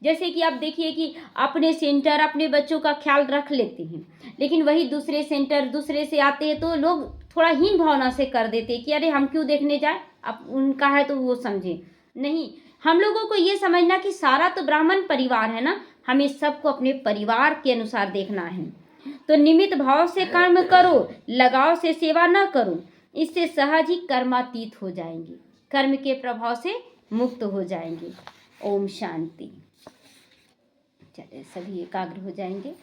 जैसे कि आप देखिए कि अपने सेंटर, अपने बच्चों का ख्याल रख लेते हैं, लेकिन वही दूसरे सेंटर दूसरे से आते हैं तो लोग थोड़ा हीन भावना से कर देते हैं कि अरे हम क्यों देखने जाए, अब उनका है तो वो समझे। नहीं, हम लोगों को ये समझना कि सारा तो ब्राह्मण परिवार है ना, हमें सबको अपने परिवार के अनुसार देखना है। तो निमित्त भाव से कर्म करो, लगाव से सेवा न करो, इससे सहज ही कर्मातीत हो जाएंगे, कर्म के प्रभाव से मुक्त हो जाएंगे। ओम शांति। चलिए सभी एकाग्र हो जाएंगे।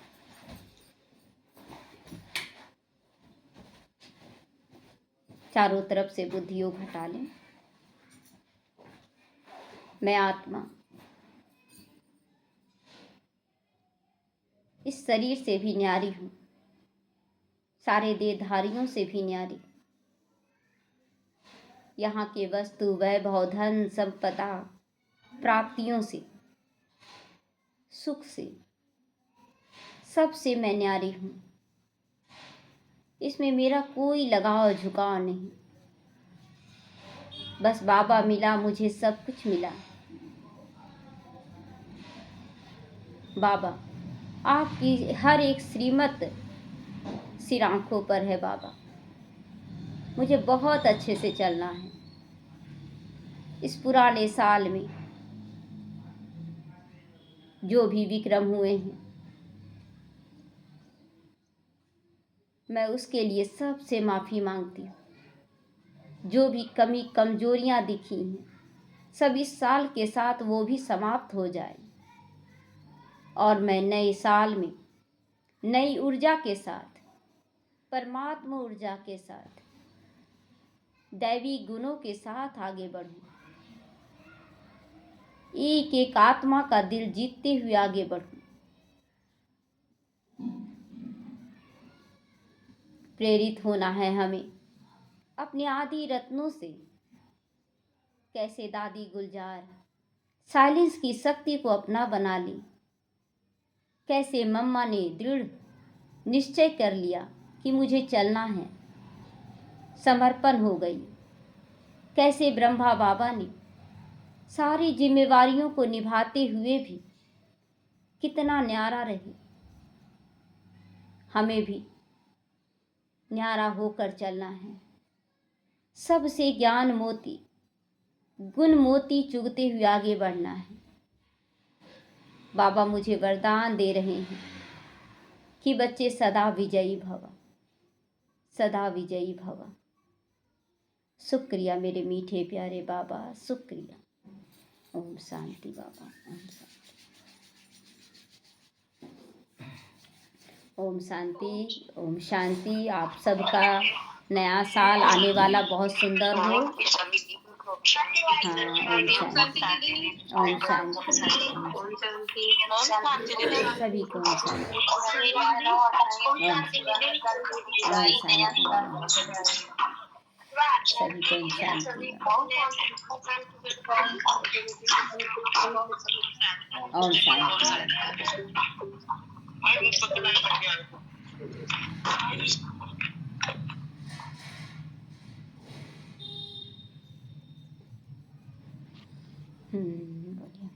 चारों तरफ से बुद्धि योग हटा लें। मैं आत्मा इस शरीर से भी न्यारी हूँ, सारे देहधारियों से भी न्यारी। यहाँ के वस्तु वैभव धन संपदा प्राप्तियों से, सुख से, सबसे मैं न्यारी हूँ। इसमें मेरा कोई लगाव झुकाव नहीं। बस बाबा मिला, मुझे सब कुछ मिला। बाबा आपकी हर एक श्रीमत सिर आंखों पर है। बाबा मुझे बहुत अच्छे से चलना है। इस पुराने साल में जो भी विक्रम हुए हैं, मैं उसके लिए सबसे माफ़ी मांगती हूँ। जो भी कमी कमजोरियाँ दिखी हैं, सब इस साल के साथ वो भी समाप्त हो जाए और मैं नए साल में नई ऊर्जा के साथ, परमात्मा ऊर्जा के साथ, दैवी गुणों के साथ आगे बढ़ूं। एक एक आत्मा का दिल जीतते हुए आगे बढ़ूं। प्रेरित होना है हमें अपने आदि रत्नों से। कैसे दादी गुलजार साइलेंस की शक्ति को अपना बना ली, कैसे मम्मा ने दृढ़ निश्चय कर लिया कि मुझे चलना है, समर्पण हो गई। कैसे ब्रह्मा बाबा ने सारी जिम्मेवारियों को निभाते हुए भी कितना न्यारा रही। हमें भी न्यारा होकर चलना है। सबसे ज्ञान मोती, गुण मोती चुगते हुए आगे बढ़ना है। बाबा मुझे वरदान दे रहे हैं कि बच्चे सदा विजयी भव, सदा विजयी भव। शुक्रिया मेरे मीठे प्यारे बाबा, शुक्रिया। ओम शांति बाबा, ओम शांति। ओम शांति, ओम शांति। आप सबका नया साल आने वाला बहुत सुंदर हो। हाँ, ओम शांति, ओम शांति, सभी को ओम शांति, ओम शांति। सभी को इंसान की ओम शांति। बोलिए।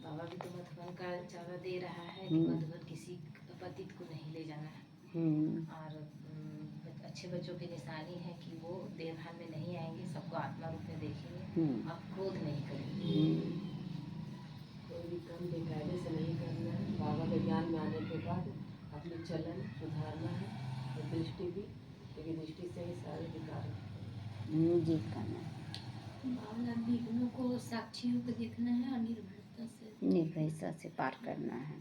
बाबा भी तो मधुबन का चारा दे रहा है कि मधुबन किसी पतित को नहीं ले जाना है। और अच्छे बच्चों की निशानी है कि वो देवभान में नहीं आएंगे, सबको आत्मा रूप में देखेंगे और क्रोध नहीं करेंगे। कोई भी काम बेकायदे से नहीं करना है। बाबा के ज्ञान में आने के बाद अपनी चलन सुधारना है और दृष्टि भी, क्योंकि दृष्टि से ही सारे विकार जी करना है। विघ्नों को, साक्षियों को देखना है और निर्भयता से पार करना है।